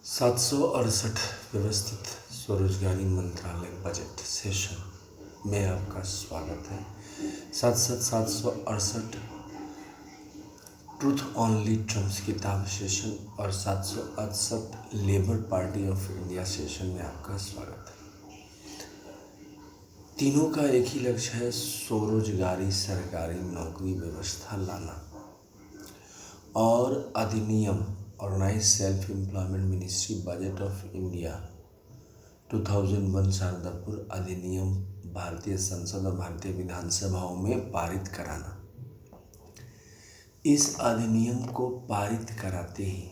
768 व्यवस्थित स्वरोजगारी मंत्रालय बजट सेशन में आपका स्वागत है। 768 ट्रूथ ओनली ट्रम्प्स किताब सेशन और 768 labour Party of India session में आपका स्वागत है। तीनों का एक ही लक्ष्य है, स्वरोजगारी सरकारी नौकरी व्यवस्था लाना और अधिनियम organise self employment ministry budget of India 2001 Shardapur अधिनियम भारतीय संसद और भारतीय विधानसभाओं में पारित कराना। इस अधिनियम को पारित कराते ही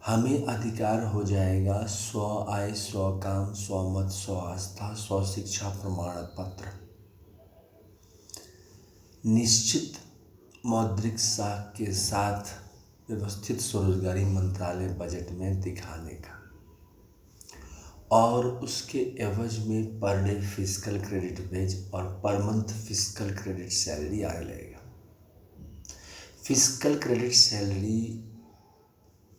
हमें अधिकार हो जाएगा स्व आय, स्व काम, स्व मत, स्व आस्था, स्व शिक्षा प्रमाण पत्र निश्चित मौद्रिक साख के साथ व्यवस्थित स्वरोजगारी मंत्रालय बजट में दिखाने का, और उसके एवज में पर डे फिजिकल क्रेडिट वेज और per month physical credit salary आने लगेगा। फिजिकल क्रेडिट सैलरी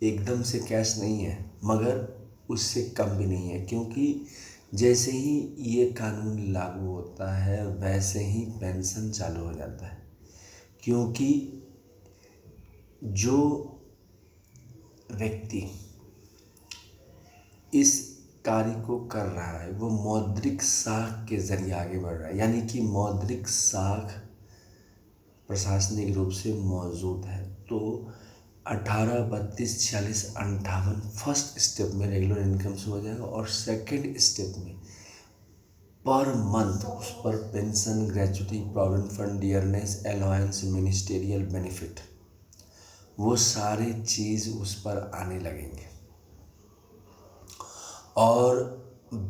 एकदम से कैश नहीं है, मगर उससे कम भी नहीं है, क्योंकि जैसे ही ये कानून लागू होता है वैसे ही पेंशन चालू हो जाता है। क्योंकि जो व्यक्ति इस कार्य को कर रहा है वो मौद्रिक साख के जरिए आगे बढ़ रहा है, यानी कि मौद्रिक साख प्रशासनिक रूप से मौजूद है। तो 18, 32, 46, 58 फर्स्ट स्टेप में रेगुलर इनकम से हो जाएगा, और सेकंड स्टेप में पर मंथ उस पर pension, gratuity, provident fund, dearness, allowance, ministerial benefit, वो सारे चीज़ उस पर आने लगेंगे। और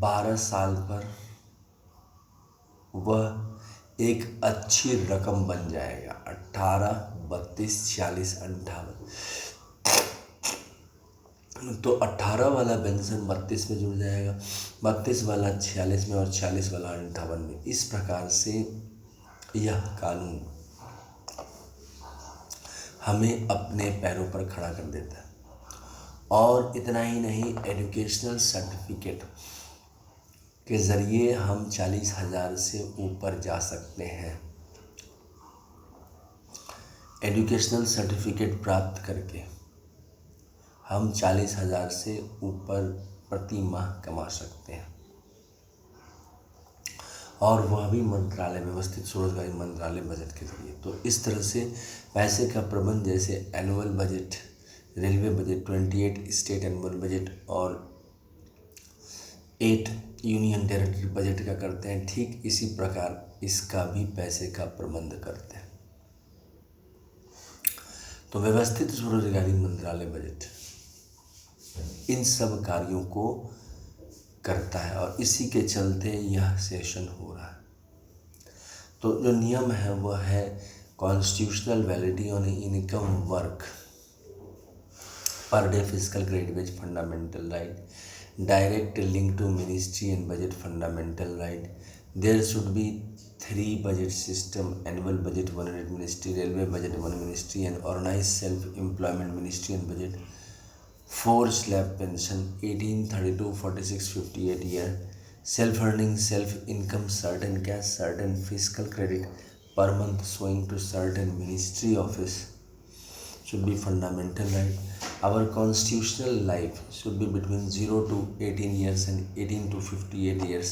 12 साल पर वह एक अच्छी रकम बन जाएगा। 18, 32, 46, 58, तो 18 वाला पेंशन 32 में जुड़ जाएगा, 32 वाला 46 में और 46 वाला 58 में। इस प्रकार से यह कानून हमें अपने पैरों पर खड़ा कर देता है। और इतना ही नहीं, एजुकेशनल सर्टिफिकेट के ज़रिए हम 40,000 से ऊपर जा सकते हैं। एजुकेशनल सर्टिफिकेट प्राप्त करके हम 40,000 से ऊपर प्रति माह कमा सकते हैं, और वह भी मंत्रालय व्यवस्थित स्वरोजगारी मंत्रालय बजट के जरिए। तो इस तरह से पैसे का प्रबंध जैसे annual budget, railway budget, 28 state annual budget और 8 यूनियन टेरिटरी बजट का करते हैं, ठीक इसी प्रकार इसका भी पैसे का प्रबंध करते हैं। तो व्यवस्थित स्वरोजगारी मंत्रालय बजट इन सब कार्यों को करता है, और इसी के चलते यह सेशन हो रहा है। तो जो नियम है वह है constitutional validity on income work, per day physical credit wage fundamental right, direct link to ministry and budget fundamental right, there should be 3 budget system, annual budget 1 unit ministry, railway budget 1 ministry, and organized self employment ministry and budget 4 slab pension 18, 32, 46, 58 year, self earning, self income, certain cash, certain fiscal credit per month showing to certain ministry office should be fundamental right. Our constitutional life should be between 0 to 18 years and 18 to 58 years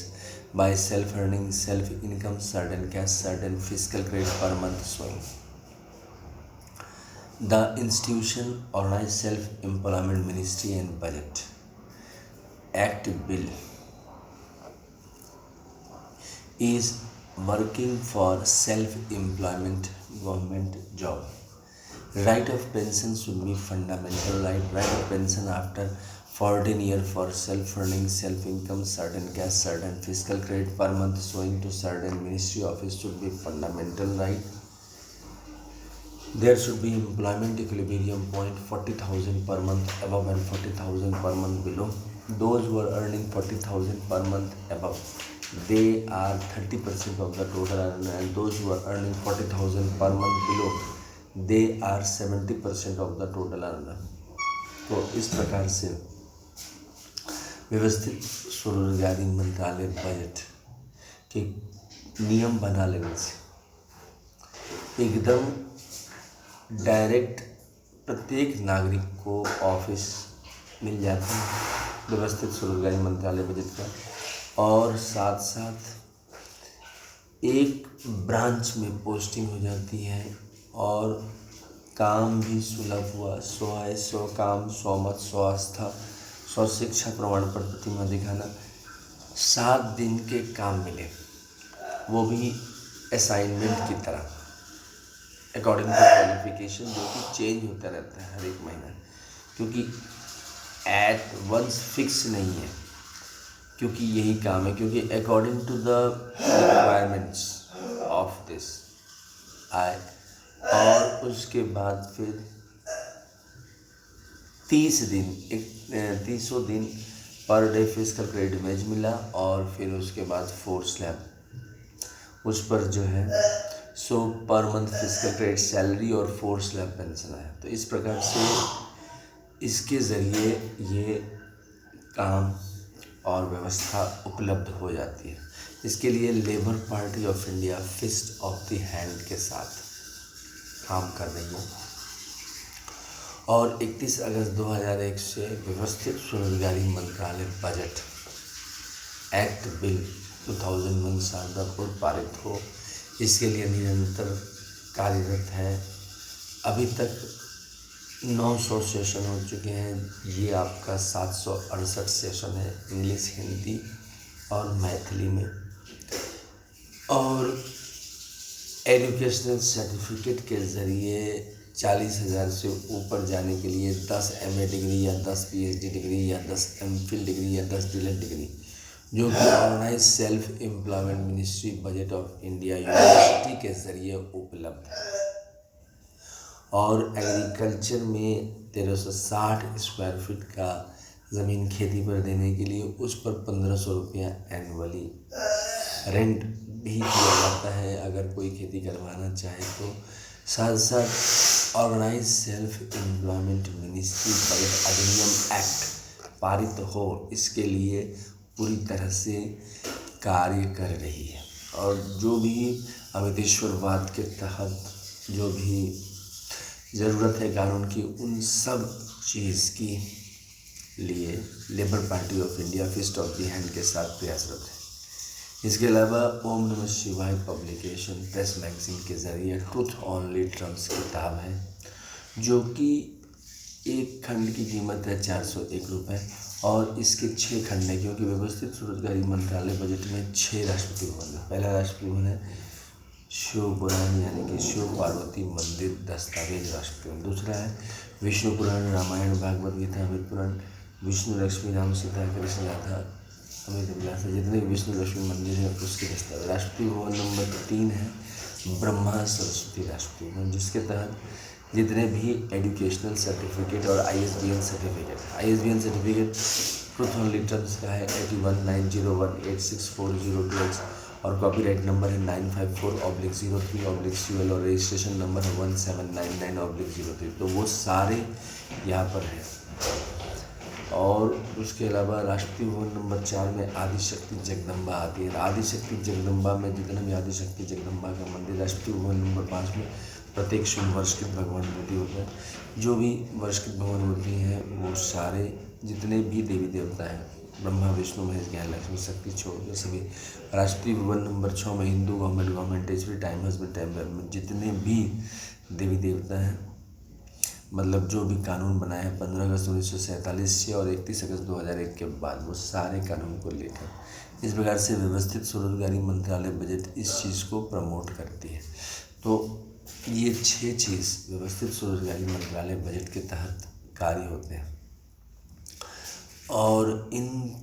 by self earning, self income, certain cash, certain fiscal credit per month showing. The institution organized self-employment ministry and budget act bill is working for self-employment government job. Right of pension should be fundamental right. Right of pension after 14 year for self-earning, self-income, certain cash, certain fiscal credit per month showing to certain ministry office should be fundamental right. There should be employment equilibrium point 40,000 per month above and 40,000 per month below. Those who are earning 40,000 per month above, they are 30% of the total earner, and those who are earning 40,000 per month below, they are 70% of the total earner. तो इस प्रकार से व्यवस्थित स्वरोजगारी मंत्रालय budget के नियम बना लेने से एकदम डायरेक्ट प्रत्येक नागरिक को ऑफिस मिल जाता है व्यवस्थित स्वरोजगारी मंत्रालय बजट का, और साथ साथ एक ब्रांच में पोस्टिंग हो जाती है और काम भी सुलभ हुआ। 100 आय 100 काम, 100 मत 100 आस्था 100 शिक्षा प्रमाण पत्र प्रतिमा दिखाना, 7 दिन के काम मिले, वो भी असाइनमेंट की तरह अकॉर्डिंग टू क्वालिफिकेशन, जो कि चेंज होता रहता है हर एक महीना, क्योंकि एट वंस फिक्स नहीं है, क्योंकि यही काम है, क्योंकि according to the requirements of this आय। और उसके बाद फिर 30 दिन पर डे फिजिकल क्रेडिट इमेज मिला, और फिर उसके बाद 4 स्लैब उस पर जो है सो per month physical credit salary और 4 स्लैब पेंशन आया। तो इस प्रकार से इसके ज़रिए ये काम और व्यवस्था उपलब्ध हो जाती है। इसके लिए Labour Party of India fist of the hand के साथ काम कर रही है, और 31 अगस्त 2001 से व्यवस्थित स्वरोजगारी मंत्रालय बजट एक्ट बिल 2001 शानदारपुर पारित हो, इसके लिए निरंतर कार्यरत है। अभी तक 900 सेशन हो चुके हैं। ये आपका 768 सेशन है इंग्लिश, हिंदी और मैथिली में। और एजुकेशनल सर्टिफिकेट के ज़रिए 40,000 से ऊपर जाने के लिए 10 MA डिग्री या 10 PhD डिग्री या 10 MPhil डिग्री या 10 DLED डिग्री, जो कि organise self employment ministry budget of India university के ज़रिए उपलब्ध है। और एग्रीकल्चर में 1360 स्क्वायर फीट का ज़मीन खेती पर देने के लिए उस पर 1500 रुपया एनुअली रेंट भी दिया जाता है अगर कोई खेती करवाना चाहे तो। साथ साथ organise self employment ministry budget अधिनियम एक्ट पारित हो, इसके लिए पूरी तरह से कार्य कर रही है। और जो भी अमितेश्वरवाद के तहत जो भी ज़रूरत है कानून की, उन सब चीज़ की लिए Labour Party of India fist of the hand के साथ प्रयासरत है। इसके अलावा ओम नमः शिवाय पब्लिकेशन प्रेस मैगजीन के ज़रिए ट्रुथ ओनली टर्म्स किताब है, जो कि एक खंड की कीमत है 401 रुपये, और इसके 6 खंड हैं, क्योंकि व्यवस्थित स्वरोजगारी मंत्रालय बजट में 6 राष्ट्रपति भवन है। पहला राष्ट्रपति भवन है शिव पुराण यानी कि शिव पार्वती मंदिर दस्तावेज राष्ट्रपति भवन। दूसरा है विष्णु पुराण, रामायण, भागवत गीता, अमृत पुराण, विष्णु लक्ष्मी राम सीता कृष्ण राधा अमृत विलास, जितने विष्णु लक्ष्मी मंदिर है उसके दस्तावेज। राष्ट्रपति भवन नंबर 3 है ब्रह्मा सरस्वती राष्ट्रपति भवन, जिसके तहत जितने भी एजुकेशनल सर्टिफिकेट और ISBN certificate truth only terms का है 8190186402X, और कॉपीराइट नंबर है 954/03/CL, और रजिस्ट्रेशन नंबर है 1799/03। तो वो सारे यहाँ पर हैं। और उसके अलावा राष्ट्रपति भवन नंबर 4 में आदिशक्ति जगदम्बा आती है। आदिशक्ति जगदम्बा में जितने भी आदिशक्ति जगदम्बा का मंदिर, राष्ट्रपति भवन नंबर 5 में प्रत्येक शुभ वर्षकृत भगवान मूर्ति होता है। जो भी वर्षकृत भगवान मूर्ति हैं वो सारे जितने भी देवी देवता हैं, ब्रह्मा विष्णु महेश ज्ञान लक्ष्मी शक्ति छोड़ के सभी। राष्ट्रपति भवन नंबर 6 में Hindu government time husband time में जितने भी देवी देवता हैं, मतलब जो भी कानून बनाया है 15 अगस्त 1947 से और 31 अगस्त 2001 के बाद, वो सारे कानून को लेकर इस प्रकार से व्यवस्थित स्वरोजगारी मंत्रालय बजट इस चीज़ को प्रमोट करती है। तो ये 6 चीज़ व्यवस्थित स्वरोजगारी मंत्रालय बजट के तहत कार्य होते हैं, और इन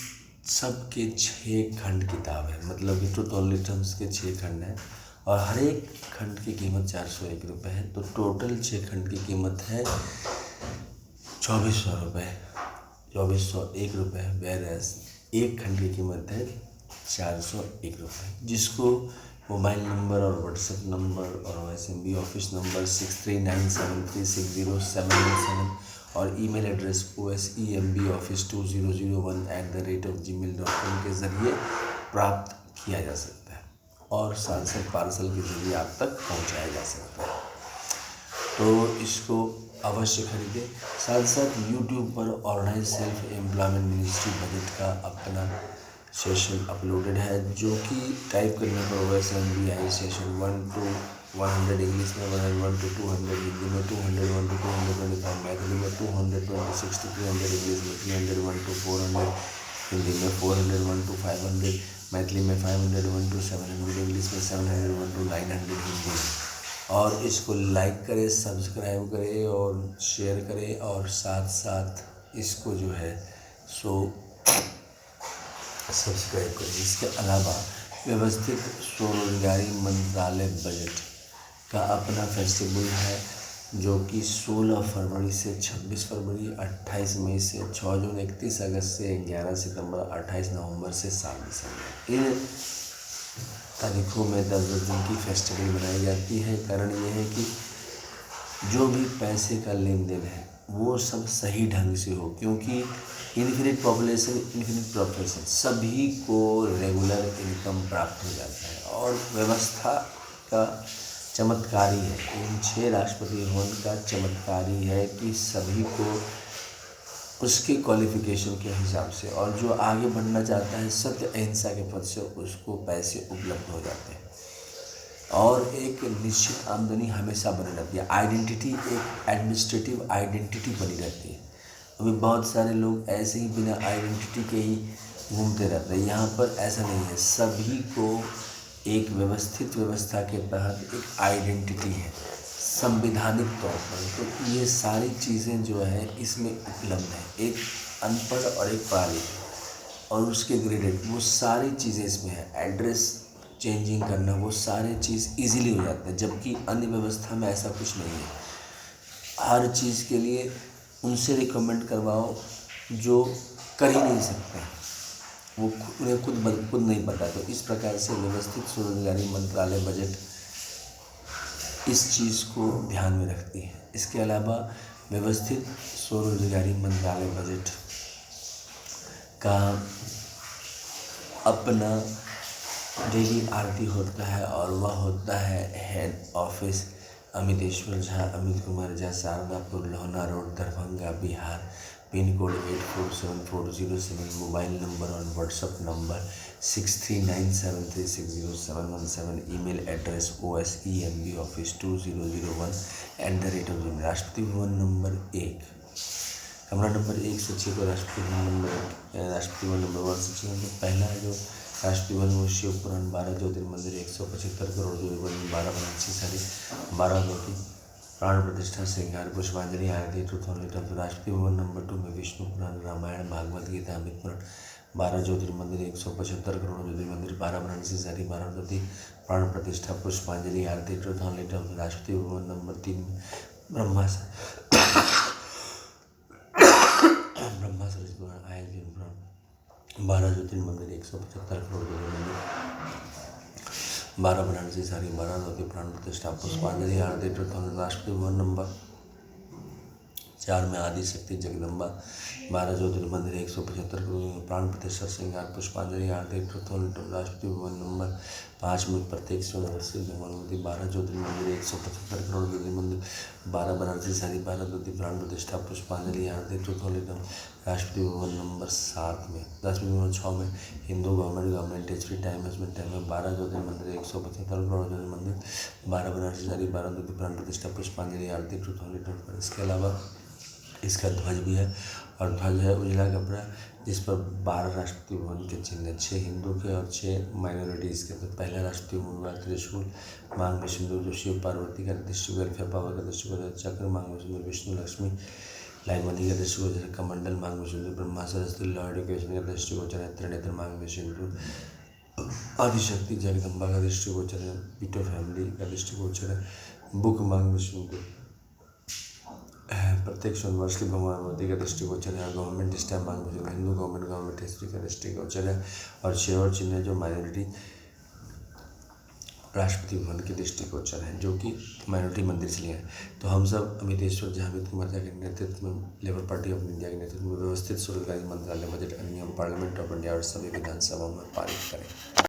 सब के 6 खंड किताब है, मतलब कि ट्रुथ ओनली टर्म्स के 6 खंड हैं, और हर एक खंड की कीमत 401 रुपये है। तो टोटल 6 खंड की कीमत है 2400 रुपये, 2401 रुपये, वेरएस एक खंड की कीमत है 401 रुपये, जिसको मोबाइल नंबर और व्हाट्सएप नंबर और OSMB ऑफिस नंबर 6397360717 और ईमेल एड्रेस osemboffice2001@gmail.com के ज़रिए प्राप्त किया जा सकता है और सांसद पार्सल के ज़रिए आप तक पहुंचाया जा सकता है। तो इसको अवश्य खरीदें। साथ साथ यूट्यूब पर organise self employment ministry budget का अपना सेशन अपलोडेड है, जो कि टाइप करने पर OSMBI सेशन 1 to 100 इंग्लिश में, 101 to 200 हिंदी में, 201 to 225 मैथिली में, 226 to 300 इंग्लिश में, 301 to 400 हिंदी में, 401 to 500 मैथिली में, 501 to 700 इंग्लिश में, 701 to 900 हिंदी में। और इसको लाइक करें, सब्सक्राइब करें और शेयर करें, और साथ साथ इसको जो है सो सब्सक्राइब करें। इसके अलावा व्यवस्थित स्वरोजगारी मंत्रालय बजट का अपना फेस्टिवल है, जो कि 16 फरवरी से 26 फरवरी, 28 मई से 6 जून, 31 अगस्त से 11 सितंबर, 28 नवंबर से 7 दिसंबर इन तारीखों में 10 दिन की फेस्टिवल बनाई जाती है। कारण ये है कि जो भी पैसे का लेन देन है वो सब सही ढंग से हो, क्योंकि इन्फिनिट पॉपुलेशन, इन्फिनिट प्रोफेशन, सभी को रेगुलर इनकम प्राप्त हो जाता है। और व्यवस्था का चमत्कारी है, इन 6 राष्ट्रपति भवन का चमत्कारी है कि सभी को उसके क्वालिफिकेशन के हिसाब से, और जो आगे बढ़ना चाहता है सत्य अहिंसा के पद से, उसको पैसे उपलब्ध हो जाते हैं और एक निश्चित आमदनी हमेशा बनी रहती है। आइडेंटिटी, एक एडमिनिस्ट्रेटिव आइडेंटिटी बनी रहती है। अभी बहुत सारे लोग ऐसे ही बिना आइडेंटिटी के ही घूमते रहते हैं, यहाँ पर ऐसा नहीं है। सभी को एक व्यवस्थित व्यवस्था के तहत एक आइडेंटिटी है संविधानिक तौर पर। तो ये सारी चीज़ें जो है इसमें उपलब्ध है। एक अनपढ़ और एक पढ़ा लिखा और उसके ग्रेडेड, वो सारी चीज़ें इसमें है। एड्रेस चेंजिंग करना, वो सारी चीज़ इजीली हो जाता है, जबकि अन्य व्यवस्था में ऐसा कुछ नहीं है। हर चीज़ के लिए उनसे रिकमेंड करवाओ जो कर ही नहीं सकते, वो उन्हें खुद नहीं पता। तो इस प्रकार से व्यवस्थित स्वरोजगारी मंत्रालय बजट इस चीज़ को ध्यान में रखती है। इसके अलावा व्यवस्थित स्वरोजगारी मंत्रालय बजट का अपना डेली आरटी होता है, और वह होता है head office Amiteshwar Jha, Amit Kumar Jha, Shardapur, Lohna road, Darbhanga, Bihar, pin code 847407, mobile number और WhatsApp number 6397360717, email address osemboffice2001@gmail, Rashtrapati भवन नंबर 1, कमरा नंबर 1 से 6 को राष्ट्रपति भवन नंबर 1 से 6। पहला जो राष्ट्रपति भवन वो शिव पुराण 12 ज्योतिर्मंदिर 175 करोड़ जो 12 बनारसी साड़ी 12 ज्योति प्राण प्रतिष्ठा श्रृंगार पुष्पांजलि आरती ट्रूथ। राष्ट्रपति भवन नंबर 2 में विष्णु पुराण, रामायण, भागवत गीता, अमृत पुराण 12 ज्योतिर्मंदिर 175 करोड़ ज्योतिर्मंदिर 12 बनारसी साड़ी 12 ज्योति प्राण प्रतिष्ठा पुष्पांजलि आरती ट्रूथ। राष्ट्रपति भवन नंबर 3 में ब्रह्मा सरस्वती पुराण, आयुर्वेद पुराण 12 ज्योतिर्मंदिर 175 करोड़ ज्योतिर्मंदिर 12 बनारसी साड़ी 12 ज्योति प्राण प्रतिष्ठा पुष्पांजलि आरती ट्रूथ। राष्ट्रपति भवन नंबर 4 में आदि शक्ति जगदम्बा 12 ज्योतिर्मंदिर 175 करोड़ प्राण प्रतिष्ठा श्रृंगार पुष्पांजलि आरती ट्रूथ। राष्ट्रपति भवन नंबर 5 में प्रत्येक स्वयंवती 12 ज्योतिर्मंदिर 175 करोड़ ज्योतिर्मंदिर 12 बनारसी साड़ी 12 ज्योति प्राण प्रतिष्ठा पुष्पांजलि आरती ट्रूथ। राष्ट्रपति भवन नंबर 7 में, राष्ट्रपति भवन 6 में हिंदू गवर्नमेंट हिस्ट्री टाइम में 12 ज्योतिर्मंदिर 175 करोड़ ज्योतिर्मंदिर 12 बनारसी साड़ी 12 ज्योति प्राण प्रतिष्ठा पुष्पांजलि आरती ट्रूथ। इसके अलावा इसका ध्वज भी है, और ध्वज है उजला कपड़ा जिस पर 12 राष्ट्रपति भवन के चिन्ह, 6 हिंदू के और 6 माइनॉरिटीज़ के। तो पहला राष्ट्रपति भवन का त्रिशूल, मांग में सिंदूर जो शिव पार्वती का दृष्टिगोचर, फेपावर का दृष्टिगोचर, चक्र मांग में सिंदूर विष्णु लक्ष्मी लाइमली का दृष्टिगोचर, कमंडल मांग में सिंदूर ब्रह्मा सरस्वती लॉ एडुकेशन का दृष्टिगोचर है, त्रिनेत्र मांग में सिंदूर आदिशक्ति जगदम्बा का दृष्टिगोचर है, पीटो फैमिली का दृष्टिगोचर है, बुक मांग में सिंदूर प्रत्येक यूनिवर्सिटी भगवानवती का दृष्टिगोचर है, गवर्नमेंट स्टैम्प मांग में हिंदू गवर्नमेंट हिस्ट्री का दृष्टिगोचर है, और 6 और चिन्ह जो माइनॉरिटी राष्ट्रपति भवन के दृष्टिगोचर हैं, जो कि माइनॉरिटी मंदिर से लिए हैं। तो हम सब अमितेश्वर जहांगीर कुमार झा के नेतृत्व में लेबर पार्टी ऑफ इंडिया के नेतृत्व में व्यवस्थित स्वरोजगारी मंत्रालय बजट अधिनियम पार्लियामेंट ऑफ इंडिया और सभी विधानसभाओं में पारित करें।